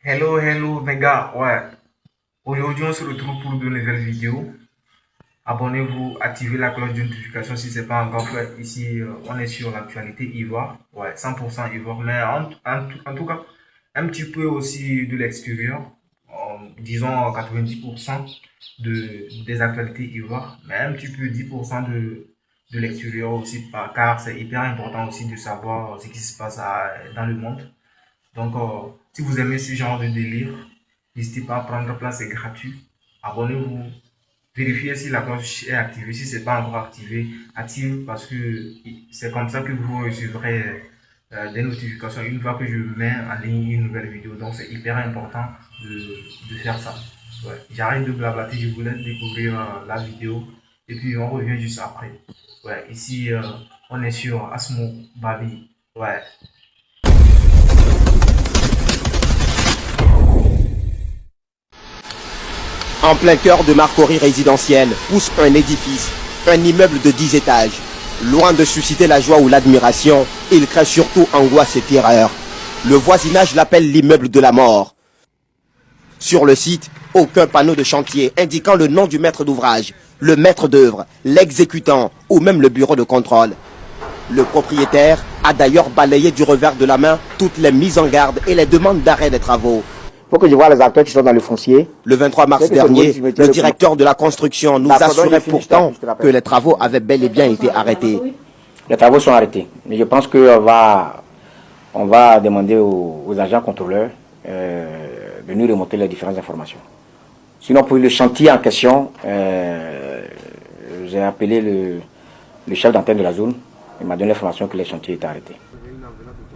Hello, hello mes gars, ouais. Aujourd'hui on se retrouve pour de nouvelles vidéos. Abonnez-vous, activez la cloche de notification si ce n'est pas encore fait. Ici, on est sur l'actualité Ivoire, ouais, 100% Ivoire, mais en tout cas, un petit peu aussi de l'extérieur, disons 90% des actualités Ivoire, mais un petit peu 10% de l'extérieur aussi, car c'est hyper important aussi de savoir ce qui se passe dans le monde. Donc, si vous aimez ce genre de délire, n'hésitez pas à prendre place, c'est gratuit. Abonnez-vous, vérifiez si la cloche est activée. Si ce n'est pas encore activé, active parce que c'est comme ça que vous recevrez des notifications une fois que je mets en ligne une nouvelle vidéo. Donc, c'est hyper important de faire ça. Ouais. J'arrête de blablater, je vous laisse découvrir la vidéo et puis on revient juste après. Ouais, ici, on est sur Asmo Babi. Ouais. En plein cœur de Marcory résidentielle, pousse un édifice, un immeuble de 10 étages. Loin de susciter la joie ou l'admiration, il crée surtout angoisse et terreur. Le voisinage l'appelle l'immeuble de la mort. Sur le site, aucun panneau de chantier indiquant le nom du maître d'ouvrage, le maître d'œuvre, l'exécutant ou même le bureau de contrôle. Le propriétaire a d'ailleurs balayé du revers de la main toutes les mises en garde et les demandes d'arrêt des travaux. Il faut que je vois les acteurs qui sont dans le foncier. Le 23 mars dernier, le directeur de la construction nous assurait pourtant que les travaux avaient bel et bien été arrêtés. Les travaux sont arrêtés. Mais je pense qu'on va demander aux agents contrôleurs de nous remonter les différentes informations. Sinon, pour le chantier en question, j'ai appelé le chef d'antenne de la zone. Il m'a donné l'information que les chantiers étaient arrêtés.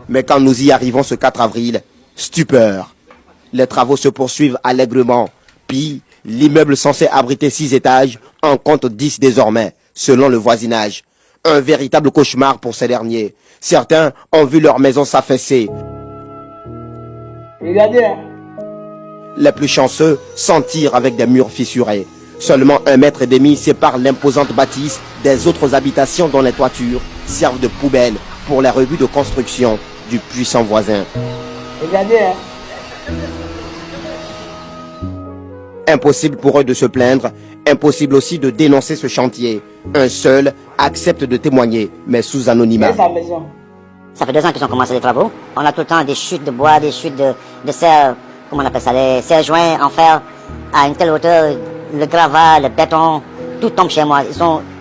Mais quand nous y arrivons ce 4 avril, stupeur. Les travaux se poursuivent allègrement. Puis, l'immeuble censé abriter 6 étages en compte 10 désormais, selon le voisinage. Un véritable cauchemar pour ces derniers. Certains ont vu leur maison s'affaisser. Regardez. Les plus chanceux s'en tirent avec des murs fissurés. Seulement 1,5 mètre sépare l'imposante bâtisse des autres habitations dont les toitures servent de poubelle pour les rebuts de construction du puissant voisin. Regardez. Impossible pour eux de se plaindre, impossible aussi de dénoncer ce chantier. Un seul accepte de témoigner, mais sous anonymat. Ça fait 2 ans qu'ils ont commencé les travaux. On a tout le temps des chutes de bois, des chutes de serre, comment on appelle ça, les serre joints en fer à une telle hauteur, le gravat, le béton, tout tombe chez moi.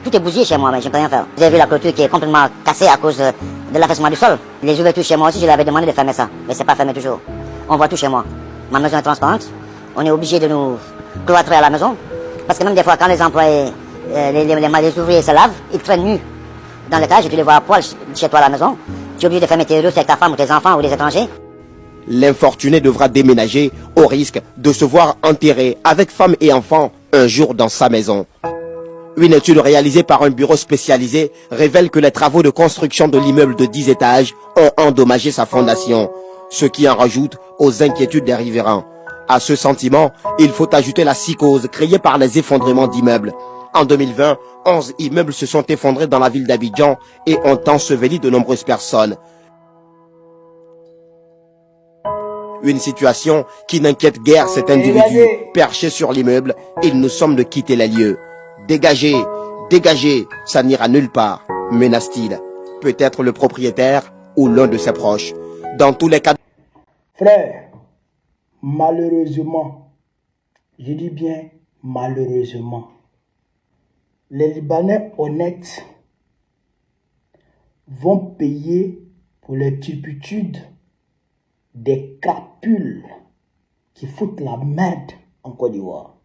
Tout est bousillé chez moi, mais je ne peux rien faire. Vous avez vu la clôture qui est complètement cassée à cause de l'affaissement du sol. Les ouvertures chez moi aussi, je leur avais demandé de fermer ça, mais c'est pas fermé toujours. On voit tout chez moi. Ma maison est transparente. On est obligé de nous cloîtrer à la maison. Parce que même des fois, quand les employés, les ouvriers se lavent, ils traînent nus dans l'étage et tu les vois à poil chez toi à la maison. Tu es obligé de fermer tes rideaux avec ta femme ou tes enfants ou des étrangers. L'infortuné devra déménager au risque de se voir enterré avec femme et enfants un jour dans sa maison. Une étude réalisée par un bureau spécialisé révèle que les travaux de construction de l'immeuble de 10 étages ont endommagé sa fondation, ce qui en rajoute aux inquiétudes des riverains. À ce sentiment, il faut ajouter la psychose créée par les effondrements d'immeubles. En 2020, 11 immeubles se sont effondrés dans la ville d'Abidjan et ont enseveli de nombreuses personnes. Une situation qui n'inquiète guère cet individu perché sur l'immeuble. Il nous semble de quitter les lieux. Dégagez, dégagez, ça n'ira nulle part, menace-t-il. Peut-être le propriétaire ou l'un de ses proches. Dans tous les cas... Frère, malheureusement, je dis bien malheureusement, les Libanais honnêtes vont payer pour les turpitudes des crapules qui foutent la merde en Côte d'Ivoire.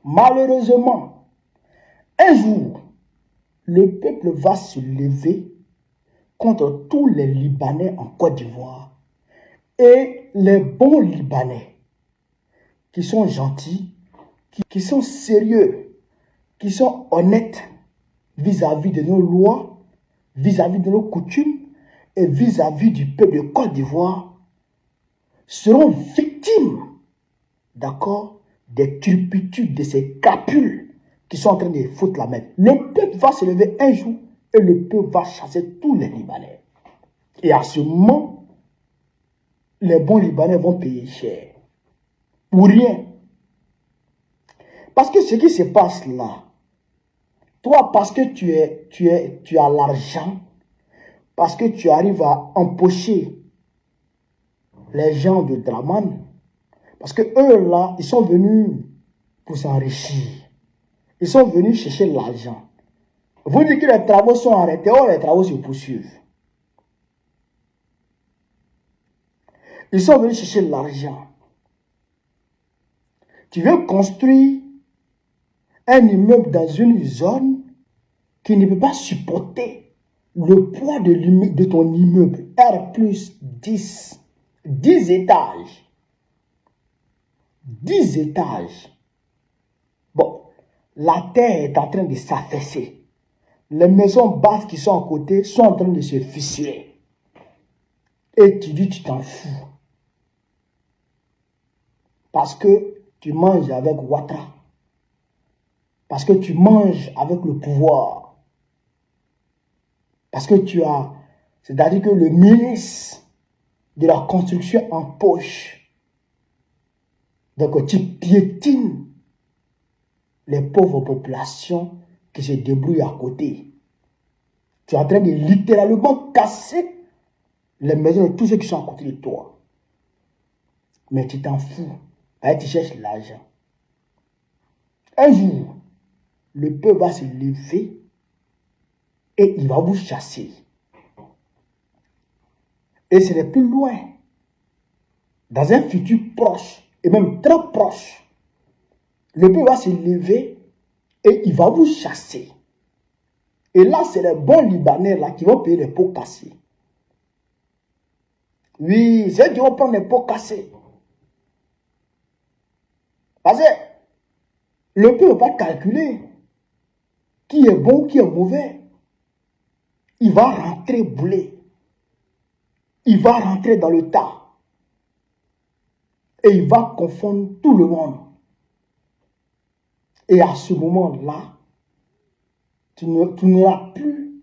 Malheureusement, un jour, le peuple va se lever contre tous les Libanais en Côte d'Ivoire et les bons Libanais qui sont gentils, qui sont sérieux, qui sont honnêtes vis-à-vis de nos lois, vis-à-vis de nos coutumes et vis-à-vis du peuple de Côte d'Ivoire, seront victimes, d'accord, des turpitudes de ces crapules qui sont en train de foutre la merde. Le peuple va se lever un jour et le peuple va chasser tous les Libanais. Et à ce moment, les bons Libanais vont payer cher. Pour rien. Parce que ce qui se passe là, toi, parce que tu as l'argent, parce que tu arrives à empocher les gens de Draman, parce que eux là, ils sont venus pour s'enrichir. Ils sont venus chercher l'argent. Vous dites que les travaux sont arrêtés, or les travaux se poursuivent. Ils sont venus chercher l'argent. Tu veux construire un immeuble dans une zone qui ne peut pas supporter le poids de ton immeuble. R plus 10. 10 étages. 10 étages. Bon, la terre est en train de s'affaisser. Les maisons basses qui sont à côté sont en train de se fissurer. Et tu dis, tu t'en fous. Parce que tu manges avec Ouattara. Parce que tu manges avec le pouvoir. Parce que tu as... C'est-à-dire que le ministre de la construction en poche. Donc tu piétines les pauvres populations qui se débrouillent à côté. Tu es en train de littéralement casser les maisons de tous ceux qui sont à côté de toi. Mais tu t'en fous. Allez, tu cherches l'argent. Un jour, le peuple va se lever et il va vous chasser. Et ce n'est plus loin. Dans un futur proche, et même très proche, le peuple va se lever et il va vous chasser. Et là, c'est les bons Libanais là qui vont payer les pots cassés. Oui, c'est eux qui vont prendre les pots cassés. Parce que le peuple ne peut pas calculer qui est bon, qui est mauvais. Il va rentrer bouler. Il va rentrer dans le tas. Et il va confondre tout le monde. Et à ce moment-là, tu n'auras plus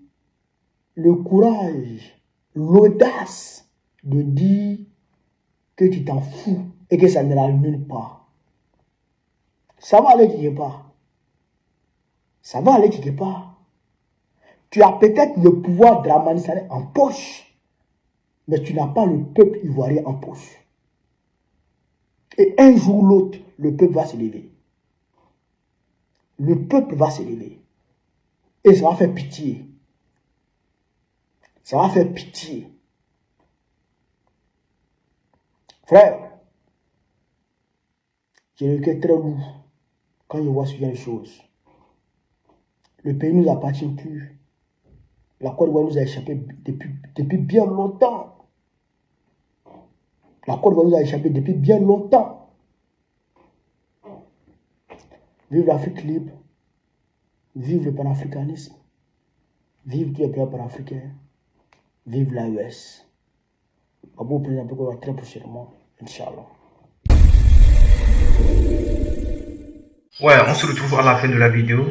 le courage, l'audace de dire que tu t'en fous et que ça ne l'allume pas. Ça va aller quelque part. Ça va aller quelque part. Tu as peut-être le pouvoir Dramani Sané en poche, mais tu n'as pas le peuple ivoirien en poche. Et un jour ou l'autre, le peuple va se lever. Le peuple va se lever. Et ça va faire pitié. Ça va faire pitié. Frère, j'ai le cœur très lourd quand je vois ce genre de choses. Le pays ne nous appartient plus. La Côte d'Ivoire nous a échappé depuis bien longtemps. La Côte d'Ivoire nous a échappé depuis bien longtemps. Vive l'Afrique libre. Vive le panafricanisme. Vive tous les pays panafricains. Vive l'AES. Abou président Pékola très prochainement. Inch'Allah. Ouais, on se retrouve à la fin de la vidéo.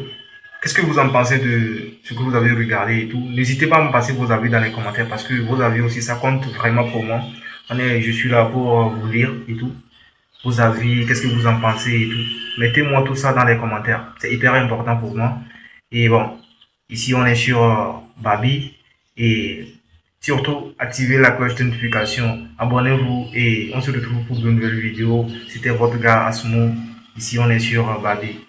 Qu'est-ce que vous en pensez de ce que vous avez regardé et tout? N'hésitez pas à me passer vos avis dans les commentaires parce que vos avis aussi, ça compte vraiment pour moi. Je suis là pour vous lire et tout. Vos avis, qu'est-ce que vous en pensez et tout. Mettez-moi tout ça dans les commentaires. C'est hyper important pour moi. Et bon, ici on est sur Babi. Et surtout, activez la cloche de notification. Abonnez-vous et on se retrouve pour de nouvelles vidéos. C'était votre gars Asmo. Ici on est sur Babi.